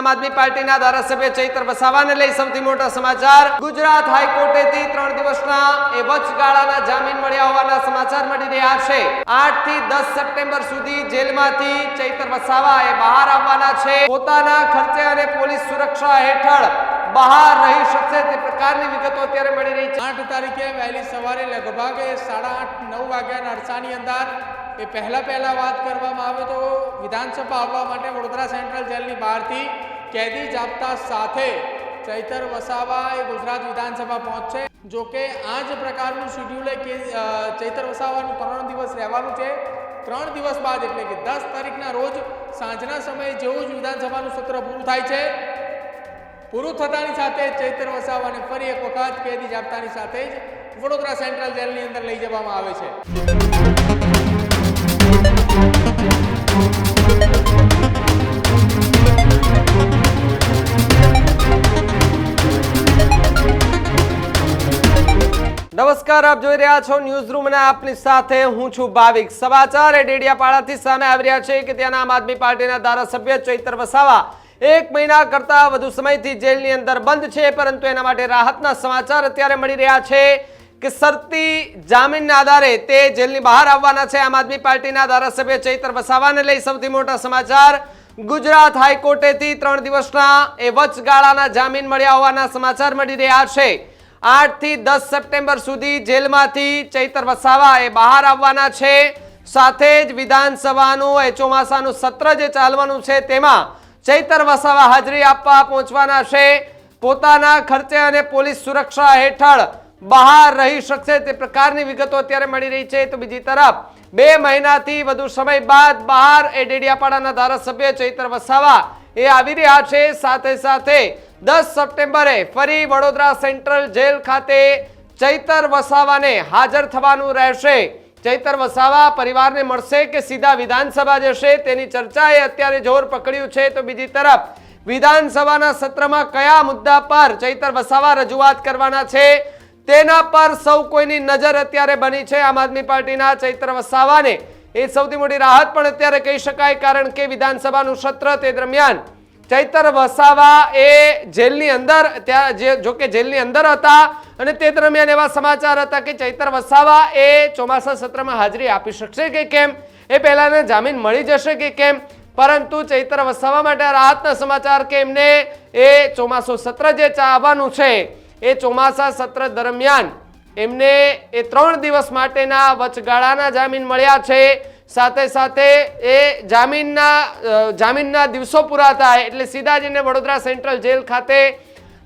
આદમી પાર્ટીના ધારાસભ્ય ચૈતર વસાવાને લઈ સૌથી મોટા સમાચાર। ગુજરાત હાઈકોર્ટેથી 3 દિવસના એ વચગાળાના જામીન મળ્યા હોવાના સમાચાર મળી રહ્યા છે। 8 થી 10 સપ્ટેમ્બર સુધી જેલમાંથી ચૈતર વસાવા એ બહાર આવવાના છે। પોતાના ખર્ચે અને પોલીસ સુરક્ષા હેઠળ બહાર રહી શકશે તે પ્રકારની વિગતો અત્યારે મળી રહી છે। 8 તારીખે વહેલી સવારે લગભગ 8:30-9 વાગ્યાના અરસાની અંદર એ પહેલા વાત કરવામાં આવે તો વિધાનસભા આવવા માટે વડોદરા સેન્ટ્રલ જેલની બહારથી કેદી જાપ્તા સાથે ચૈતર વસાવા એ ગુજરાત વિધાનસભા પહોંચશે। જો કે આ જ પ્રકારનું શેડ્યુલ કે ચૈતર વસાવાનું 3 દિવસ રહેવાનું છે। 3 દિવસ બાદ એટલે કે 10 તારીખના રોજ સાંજના સમયે જેવું જ વિધાનસભાનું સત્ર પૂરું થાય છે, પૂરું થતાની સાથે ચૈતર વસાવાને ફરી એક વખત કેદી જાપ્તાની સાથે જ વડોદરા સેન્ટ્રલ જેલની અંદર લઈ જવામાં આવે છે। નમસ્કાર, આપ જોઈ રહ્યા છો ન્યૂઝ રૂમ અને આપની સાથે હું છું ભાવિક। સમાચાર એ ડેડિયાપાડાથી સામે આવી રહ્યા છે કે ત્યાંના આમ આદમી પાર્ટીના ધારાસભ્ય ચૈતર વસાવા 1 મહિના કરતા વધુ સમયથી જેલની અંદર બંધ છે, પરંતુ એના માટે રાહતના સમાચાર અત્યારે મળી રહ્યા છે કે શરતી જામીનના આધારે તે જેલની બહાર આવવાના છે। આમ આદમી પાર્ટીના ધારાસભ્ય ચૈતર વસાવાને લઈ સૌથી મોટા સમાચાર। ગુજરાત હાઈકોર્ટેથી 3 દિવસના એ વચગાળાના જામીન મળ્યા હોવાના સમાચાર મળી રહ્યા છે। 8 થી 10 સપ્ટેમ્બર સુધી જેલમાંથી ચૈતર વસાવા એ બહાર આવવાના છે। સાથે જ વિધાનસભાનું એ ચોમાસાનું સત્ર જે ચાલવાનું છે તેમાં ચૈતર વસાવા હાજરી આપવા પહોંચવાના છે। પોતાના ખર્ચે અને પોલીસ સુરક્ષા હેઠળ બહાર રહી શકશે તે પ્રકારની વિગતો અત્યારે મળી રહી છે। તો બીજી તરફ 2 મહિનાથી વધુ સમય બાદ બહાર એ ડેડિયાપાડાના ધારાસભ્ય ચૈતર વસાવા એ આવી રહ્યા છે। સાથે સાથે 10 સપ્ટેમ્બરે ફરી વડોદરા સેન્ટ્રલ જેલ ખાતે ચૈતર વસાવાને હાજર થવાનું રહેશે। ચૈતર વસાવા પરિવારને મળશે કે સીધા વિધાનસભા જશે તેની ચર્ચાએ અત્યારે જોર પકડ્યું છે। તો બીજી તરફ વિધાનસભાના સત્રમાં કયા મુદ્દા પર ચૈતર વસાવા રજૂઆત કરવાના છે તેના પર સૌ કોઈની નજર અત્યારે બની છે। આમ આદમી પાર્ટીના ચૈતર વસાવાને એ સૌથી મોટી રાહત પણ અત્યારે કહી શકાય, કારણ કે વિધાનસભાનું સત્ર તે દરમિયાન ચૈતર વસાવા એ જેલની અંદર જો કે જેલની અંદર હતા અને તે દરમિયાન એવા સમાચાર હતા કે ચૈતર વસાવા એ ચોમાસા સત્રમાં હાજરી આપી શકશે કે કેમ, એ પહેલાના જામીન મળી જશે કે કેમ, પરંતુ ચૈતર વસાવા માટે રાહતના સમાચાર કે એમને એ ચોમાસું સત્ર જે આવવાનું છે એ ચોમાસા સત્ર દરમિયાન એમને એ 3 દિવસ માટેના વચગાળાના જામીન મળ્યા છે। સાથે સાથે એ જામીનના દિવસો પૂરા થાય એટલે સીધા જઈને વડોદરા સેન્ટ્રલ જેલ ખાતે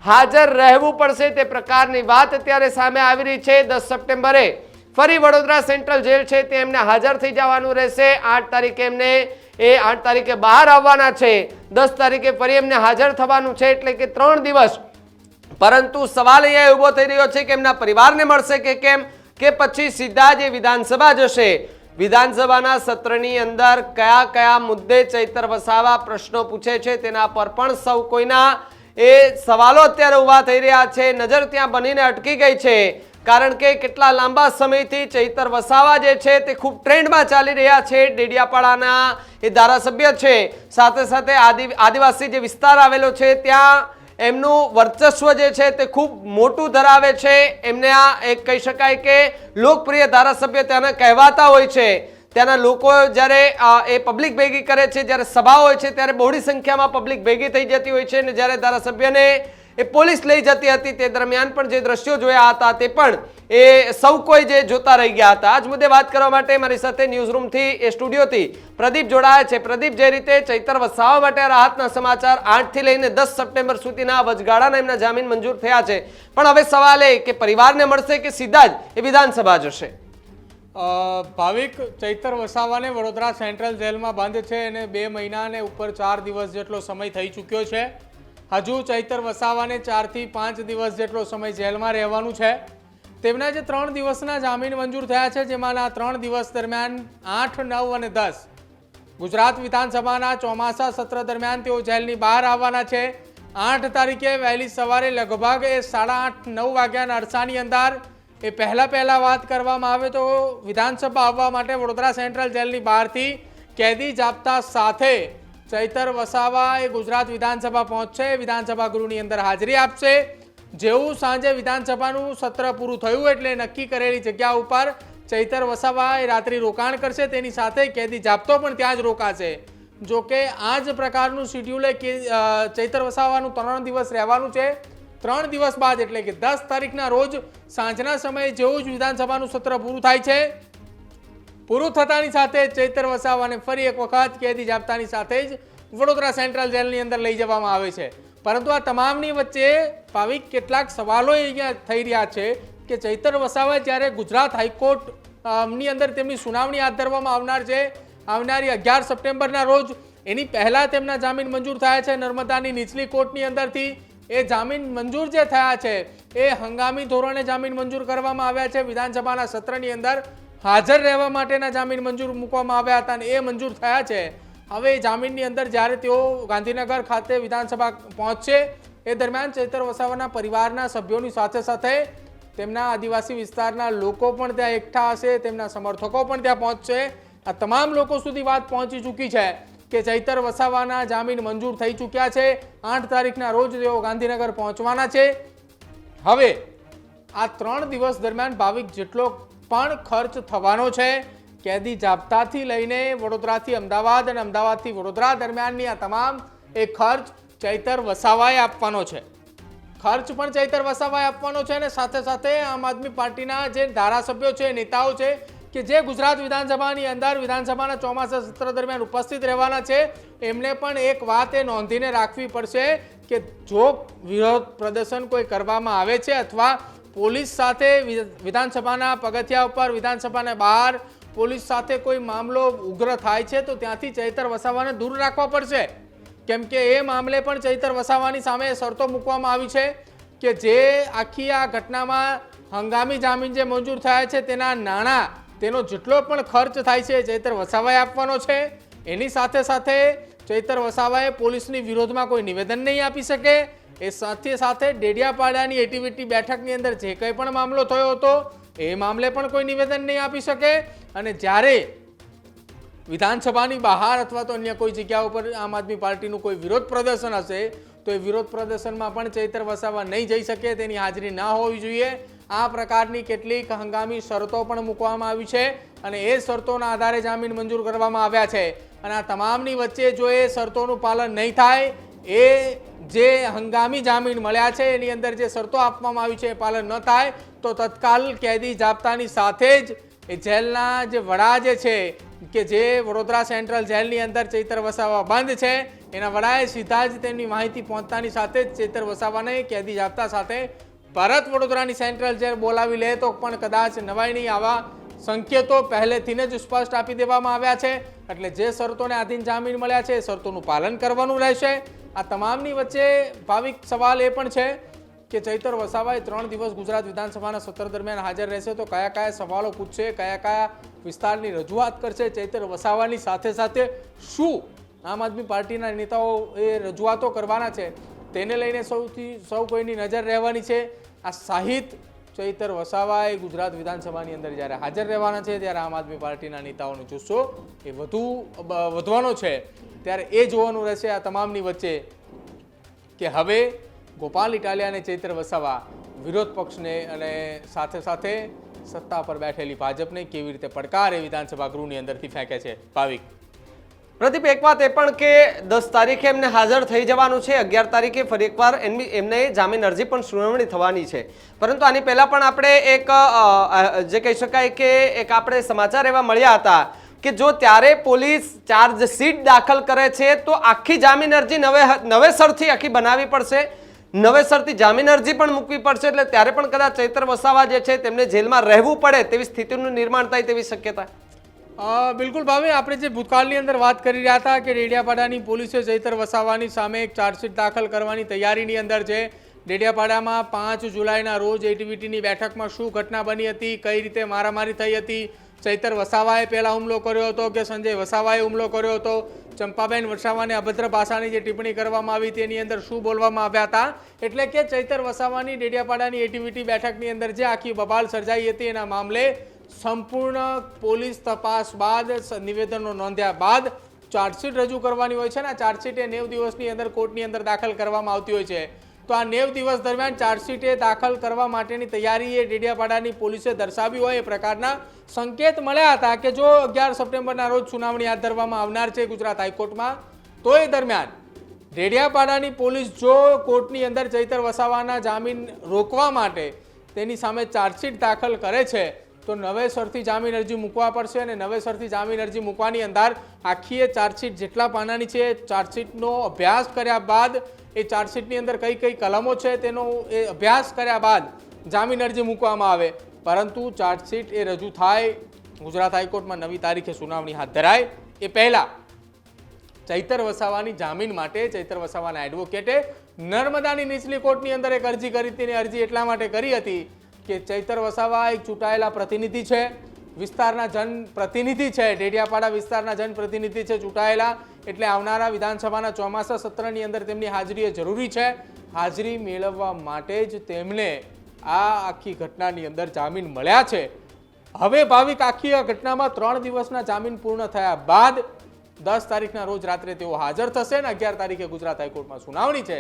હાજર રહેવું પડશે તે પ્રકારની વાત અત્યારે સામે આવી રહી છે। 10 સપ્ટેમ્બરે ફરી વડોદરા સેન્ટ્રલ જેલ છે તે એમને હાજર થઈ જવાનું રહેશે। 8 તારીખે એમને 8 તારીખે બહાર આવવાના છે, 10 તારીખે ફરી એમને હાજર થવાનું છે, એટલે કે 3 દિવસ। પરંતુ સવાલ અહીંયા ઉભો થઈ રહ્યો છે કે એમના પરિવારને મળશે કે કેમ, કે પછી સીધા જે વિધાનસભા જશે। વિધાનસભાના સત્રની અંદર કયા કયા મુદ્દે ચૈતર વસાવા પ્રશ્નો પૂછે છે તેના પર પણ સૌ કોઈના એ સવાલો અત્યારે ઉભા થઈ રહ્યા છે। નજર ત્યાં બનીને અટકી ગઈ છે, કારણ કે કેટલા લાંબા સમયથી ચૈતર વસાવા જે છે તે ખૂબ ટ્રેન્ડમાં ચાલી રહ્યા છે। ડેડિયાપાડાના એ ધારાસભ્ય છે, સાથે સાથે આદિવાસી જે વિસ્તાર આવેલો છે ત્યાં એમનું વર્ચસ્વ જે છે તે ખૂબ મોટું ધરાવે છે। એમને આ એક કહી શકાય કે લોકપ્રિય ધારાસભ્ય ત્યાંના કહેવાતા હોય છે। ત્યાંના લોકો જ્યારે એ પબ્લિક ભેગી કરે છે, જ્યારે સભા હોય છે ત્યારે બહોળી સંખ્યામાં પબ્લિક ભેગી થઈ જતી હોય છે, અને જ્યારે ધારાસભ્યને એ પોલીસ લઈ જતી હતી તે દરમિયાન પણ જે દ્રશ્યો જોયા હતા તે પણ એ સૌ કોઈ જે જોતા રહી ગયા હતા। આજ મુદ્દે વાત કરવા માટે મારી સાથે ન્યૂઝ રૂમથી એ સ્ટુડિયોથી પ્રદીપ જોડાયા છે। પ્રદીપ, જે રીતે ચૈતર વસાવા માટે રાહતના સમાચાર 8 થી લઈને 10 સપ્ટેમ્બર સુધીના વચગાળાના એમના જામીન મંજૂર થયા છે, પણ હવે સવાલ એ કે પરિવારને મળશે કે સીધા જ એ વિધાનસભા જશે? ભાવિક, ચૈતર વસાવાને વડોદરા સેન્ટ્રલ જેલમાં બંધ છે અને 2 મહિનાને ઉપર 4 દિવસ જેટલો સમય થઈ ચૂક્યો છે। હજુ ચૈતર વસાવાને 4 થી 5 દિવસ જેટલો સમય જેલમાં રહેવાનું છે। તેમના જે 3 દિવસના જામીન મંજૂર થયા છે, જેમાંના 3 દિવસ દરમિયાન 8, 9 અને 10 ગુજરાત વિધાનસભાના ચોમાસા સત્ર દરમિયાન તેઓ જેલની બહાર આવવાના છે। 8 તારીખે વહેલી સવારે લગભગ 8:30-9 વાગ્યાના અરસાની અંદર એ પહેલા વાત કરવામાં આવે તો વિધાનસભા આવવા માટે વડોદરા સેન્ટ્રલ જેલની બહારથી કેદી જાપ્તા સાથે ચૈતર વસાવા એ ગુજરાત વિધાનસભા પહોંચશે, વિધાનસભા ગૃહની અંદર હાજરી આપશે. જેવું સાંજે વિધાનસભાનું સત્ર પૂરું થયું એટલે નક્કી કરેલી જગ્યા ઉપર ચૈતર વસાવા એ રાત્રિ રોકાણ કરશે. તેની સાથે કેદી જાપ્તો પણ ત્યાં જ રોકાશે. જો કે આ જ પ્રકારનું શિડ્યુલ ચૈતર વસાવાનું 3 દિવસ રહેવાનું છે. 3 દિવસ બાદ એટલે કે 10 તારીખના રોજ સાંજના સમયે જેવું જ વિધાનસભાનું સત્ર પૂરું થાય છે, પૂરું થતાની સાથે ચૈતર વસાવાને ફરી એક વખત કેદી જાપ્તાની સાથે જ વડોદરા સેન્ટ્રલ જેલની અંદર લઈ જવામાં આવે છે. પરંતુ આ તમામની વચ્ચે ભાવિક કેટલાક સવાલો અહીંયા થઈ રહ્યા છે કે ચૈતર વસાવા જ્યારે ગુજરાત હાઈકોર્ટ ની અંદર તેમની સુનાવણી હાથ ધરવામાં આવનાર છે આવનારી 11 સપ્ટેમ્બરના રોજ, એની પહેલા તેમના જામીન મંજૂર થયા છે નર્મદાની નીચલી કોર્ટની અંદરથી. એ જામીન મંજૂર જે થયા છે એ હંગામી ધોરણે જામીન મંજૂર કરવામાં આવ્યા છે. વિધાનસભાના સત્રની અંદર હાજર રહેવા માટેના જામીન મંજૂર મૂકવામાં આવ્યા હતા અને એ મંજૂર થયા છે. હવે જામીનની અંદર જ્યારે તેઓ ગાંધીનગર ખાતે વિધાનસભા પહોંચશે એ દરમિયાન ચૈતર વસાવાના પરિવારના સભ્યોની સાથે સાથે તેમના આદિવાસી વિસ્તારના લોકો પણ ત્યાં એકઠા હશે, તેમના સમર્થકો પણ ત્યાં પહોંચશે. આ તમામ લોકો સુધી વાત પહોંચી ચૂકી છે કે ચૈતર વસાવાના જામીન મંજૂર થઈ ચૂક્યા છે. 8 તારીખના રોજ તેઓ ગાંધીનગર પહોંચવાના છે. હવે આ 3 દિવસ દરમિયાન ભાવિક જેટલો પણ ખર્ચ થવાનો છે, કેદી જાપ્તાથી લઈને વડોદરાથી અમદાવાદ અને અમદાવાદથી વડોદરા દરમિયાનની આ તમામ એ ખર્ચ ચૈતર વસાવાએ આપવાનો છે. ખર્ચ પણ ચૈતર વસાવાએ આપવાનો છે અને સાથે સાથે આમ આદમી પાર્ટીના જે ધારાસભ્યો છે, નેતાઓ છે કે જે ગુજરાત વિધાનસભાની અંદર વિધાનસભાના ચોમાસા સત્ર દરમિયાન ઉપસ્થિત રહેવાના છે, એમને પણ એક વાત એ નોંધીને રાખવી પડશે કે જો વિરોધ પ્રદર્શન કોઈ કરવામાં આવે છે અથવા પોલીસ સાથે વિધાનસભાના પગથિયા ઉપર, વિધાનસભાને બહાર પોલીસ સાથે કોઈ મામલો ઉગ્ર થાય છે તો ત્યાંથી ચૈતર વસાવાને દૂર રાખવા પડશે. કેમ કે એ મામલે પણ ચૈતર વસાવાની સામે શરતો મૂકવામાં આવી છે કે જે આખી આ ઘટનામાં હંગામી જામીન જે મંજૂર થયા છે તેના નાણાં, તેનો જેટલો પણ ખર્ચ થાય છે ચૈતર વસાવાએ આપવાનો છે. એની સાથે સાથે ચૈતર વસાવાએ પોલીસની વિરોધમાં કોઈ નિવેદન નહીં આપી શકે. એ સાથે સાથે ડેડિયાપાડાની એટીવીટી બેઠકની અંદર જે કંઈ પણ મામલો થયો હતો એ મામલે પણ કોઈ નિવેદન નહીં આપી શકે. અને જ્યારે વિધાનસભાની બહાર અથવા તો અન્ય કોઈ જગ્યા ઉપર આમ આદમી પાર્ટીનું કોઈ વિરોધ પ્રદર્શન હશે તો એ વિરોધ પ્રદર્શનમાં પણ ચૈતર વસાવા નહીં જઈ શકે, તેની હાજરી ના હોવી જોઈએ. આ પ્રકારની કેટલીક હંગામી શરતો પણ મૂકવામાં આવી છે અને એ શરતોના આધારે જામીન મંજૂર કરવામાં આવ્યા છે. અને આ તમામની વચ્ચે જો એ શરતોનું પાલન નહીં થાય, એ જે હંગામી જામીન મળ્યા છે એની અંદર જે શરતો આપવામાં આવી છે એ પાલન ન થાય તો તત્કાલ કેદી જાપ્તાની સાથે જ એ જેલના જે વડા જે છે કે જે વડોદરા સેન્ટ્રલ જેલની અંદર ચૈતર વસાવા બંધ છે, એના વડાએ સીધા જ તેમની માહિતી પહોંચતાની સાથે જ ચૈતર વસાવાને કેદી જાપ્તા સાથે ભારત વડોદરાની સેન્ટ્રલ જેલ બોલાવી લે તો પણ કદાચ નવાઈ નહીં. આવા સંકેતો પહેલેથી જ સ્પષ્ટ આપી દેવામાં આવ્યા છે. એટલે જે શરતોને આધીન જામીન મળ્યા છે એ શરતોનું પાલન કરવાનું રહેશે. આ તમામની વચ્ચે ભાવિક સવાલ એ પણ છે કે ચૈતર વસાવાએ 3 દિવસ ગુજરાત વિધાનસભાના સત્ર દરમિયાન હાજર રહેશે તો કયા કયા સવાલો પૂછશે, કયા કયા વિસ્તારની રજૂઆત કરશે ચૈતર વસાવાની સાથે સાથે શું આમ આદમી પાર્ટીના નેતાઓ એ રજૂઆતો કરવાના છે તેને લઈને સૌ કોઈની નજર રહેવાની છે. આ સાહિત ચૈતર વસાવાએ ગુજરાત વિધાનસભાની અંદર જ્યારે હાજર રહેવાના છે ત્યારે આમ આદમી પાર્ટીના નેતાઓનો જુસ્સો એ વધવાનો છે. ત્યારે એ જોવાનું રહેશે આ તમામની વચ્ચે કે હવે ગોપાલ ઇટાલિયા અને ચૈતર વસાવા વિરોધ પક્ષને અને સાથે સાથે સત્તા પર બેઠેલી ભાજપને કેવી રીતે પડકાર એ વિધાનસભા ગૃહની અંદરથી ફેંકે છે. ભાવિક પ્રદીપ, એક વાત એ પણ કે 10 તારીખે એમને હાજર થઈ જવાનું છે, 11 તારીખે ફરી એકવાર એમને જામીન અરજી પણ સુનાવણી થવાની છે. પરંતુ આની પહેલા પણ આપણે એક જે કહી શકાય કે એક આપણે સમાચાર એવા મળ્યા હતા કે જો ત્યારે પોલીસ ચાર્જશીટ દાખલ કરે છે તો આખી જામીન અરજી નવેસરથી આખી બનાવવી પડશે, નવેસરથી જામીન અરજી પણ મૂકવી પડશે. એટલે ત્યારે પણ કદાચ ચૈતર વસાવા જે છે તેમને જેલમાં રહેવું પડે તેવી સ્થિતિનું નિર્માણ થાય તેવી શક્યતા. બિલકુલ ભાવે, આપણે જે ભૂતકાળની અંદર વાત કરી રહ્યા હતા કે ડેડિયાપાડાની પોલીસે ચૈતર વસાવાની સામે એક ચાર્જશીટ દાખલ કરવાની તૈયારીની અંદર છે. ડેડિયાપાડામાં 5 જુલાઈના રોજ એટીવીટીની બેઠકમાં શું ઘટના બની હતી, કઈ રીતે મારામારી થઈ હતી, ચૈતર વસાવાએ પહેલા હુમલો કર્યો હતો કે સંજય વસાવાએ હુમલો કર્યો હતો, ચંપાબેન વસાવાને અભદ્ર ભાષાની જે ટિપ્પણી કરવામાં આવી તેની અંદર શું બોલવામાં આવ્યા હતા. એટલે કે ચૈતર વસાવાની ડેડિયાપાડાની એટીવીટી બેઠકની અંદર જે આખી બબાલ સર્જાઈ હતી એના મામલે સંપૂર્ણ પોલીસ તપાસ બાદ, નિવેદનો નોંધ્યા બાદ ચાર્જશીટ રજૂ કરવાની હોય છે ને, ચાર્જશીટ એ 90 દિવસની અંદર કોર્ટની અંદર દાખલ કરવામાં આવતી હોય છે. તો આ 90 દિવસ દરમિયાન ચાર્જશીટ એ દાખલ કરવા માટેની તૈયારી એ ડેડિયાપાડાની પોલીસે દર્શાવી હોય એ પ્રકારના સંકેત મળ્યા હતા કે જો 11 સપ્ટેમ્બરના રોજ સુનાવણી હાથ ધરવામાં આવનાર છે ગુજરાત હાઈકોર્ટમાં, તો એ દરમિયાન ડેડિયાપાડાની પોલીસ જો કોર્ટની અંદર ચૈતર વસાવાના જામીન રોકવા માટે તેની સામે ચાર્જશીટ દાખલ કરે છે તો નવેસરથી જામીન અરજી મૂકવા પડશે. અને નવેસરથી જામીન અરજી મૂકવાની અંદર આખી એ ચાર્જશીટ જેટલા પાનાની છે, ચાર્જશીટનો અભ્યાસ કર્યા બાદ એ ચાર્જશીટની અંદર કઈ કઈ કલમો છે તેનો એ અભ્યાસ કર્યા બાદ જામીન અરજી મૂકવામાં આવે. પરંતુ ચાર્જશીટ એ રજૂ થાય, ગુજરાત હાઈકોર્ટમાં નવી તારીખે સુનાવણી હાથ ધરાય એ પહેલા ચૈતર વસાવાની જામીન માટે ચૈતર વસાવાના એડવોકેટે નર્મદાની નીચલી કોર્ટની અંદર એક અરજી કરી હતી. અરજી એટલા માટે કરી હતી કે ચૈતર વસાવા એક ચૂંટાયેલા પ્રતિનિધિ છે, વિસ્તારના જનપ્રતિનિધિ છે, ડેડિયાપાડા વિસ્તારના જનપ્રતિનિધિ છે ચૂંટાયેલા, એટલે આવનારા વિધાનસભાના ચોમાસા સત્રની અંદર તેમની હાજરી એ જરૂરી છે. હાજરી મેળવવા માટે જ તેમને આ આખી ઘટનાની અંદર જામીન મળ્યા છે. હવે ભાવિક આખી આ ઘટનામાં 3 દિવસના જામીન પૂર્ણ થયા બાદ 10 તારીખના રોજ રાત્રે તેઓ હાજર થશે અને 11 તારીખે ગુજરાત હાઈકોર્ટમાં સુનાવણી છે.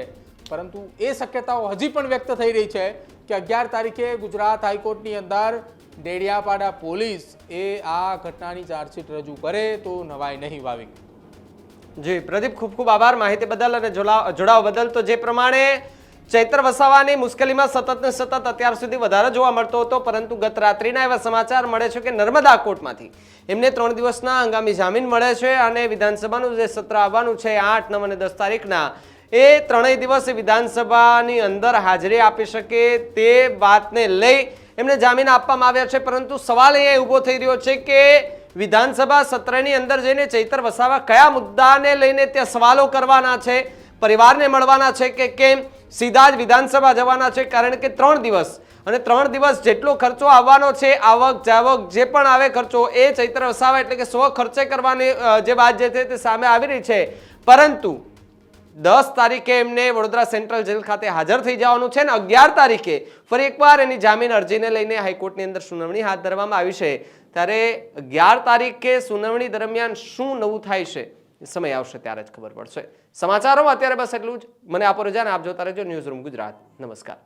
પરંતુ એ શક્યતાઓ હજી પણ વ્યક્ત થઈ રહી છે કે 11 તારીખે ગુજરાત હાઈકોર્ટની અંદર ડેડિયાપાડા પોલીસ એ આ ઘટનાની ચાર્જશીટ રજૂ કરે તો નવાઈ નહીં. ભાવિક જી પ્રદીપ, ખૂબ ખૂબ આભાર માહિતી બદલ અને જોડાવા બદલ. તો જે પ્રમાણે ચૈતર વસાવાની મુશ્કેલીમાં સતત ને સતત અત્યાર સુધી વધારે જોવા મળતો હતો, પરંતુ ગત રાત્રિના એવા સમાચાર મળે છે કે નર્મદા કોર્ટમાંથી એમને 3 દિવસના હંગામી જામીન મળે છે અને વિધાનસભાનું જે સત્ર આવવાનું છે 8, 9 અને 10 તારીખના, એ 3 દિવસે વિધાનસભાની અંદર હાજરી આપી શકે તે વાતને લઈ એમને જામીન આપવામાં આવ્યા છે. પરંતુ સવાલ એ ઊભો થઈ રહ્યો છે કે વિધાનસભા સત્રની અંદર જઈને ચૈતર વસાવા કયા મુદ્દાને લઈને ત્યાં સવાલો કરવાના છે, પરિવારને મળવાના છે કે કેમ, સીધા જ વિધાનસભા જવાના છે? કારણ કે 3 દિવસ અને 3 દિવસ જેટલો ખર્ચો આવવાનો છે, આવક જાવક જે પણ આવે ખર્ચો, એ ચૈતર વસાવા એટલે કે સ્વ ખર્ચે કરવાની જે વાત જે છે તે સામે આવી રહી છે. પરંતુ 10 તારીખે એમને વડોદરા સેન્ટ્રલ જેલ ખાતે હાજર થઈ જવાનું છે અને 11 તારીખે ફરી એકવાર એની જામીન અરજીને લઈને હાઈકોર્ટની અંદર સુનાવણી હાથ ધરવામાં આવી છે. ત્યારે 11 તારીખે સુનાવણી દરમિયાન શું નવું થાય છે સમય આવશે ત્યારે જ ખબર પડશે. સમાચારોમાં અત્યારે બસ એટલું જ. મને આપો રજા અને આપ જોતા રહેજો ન્યૂઝ રૂમ ગુજરાત. નમસ્કાર.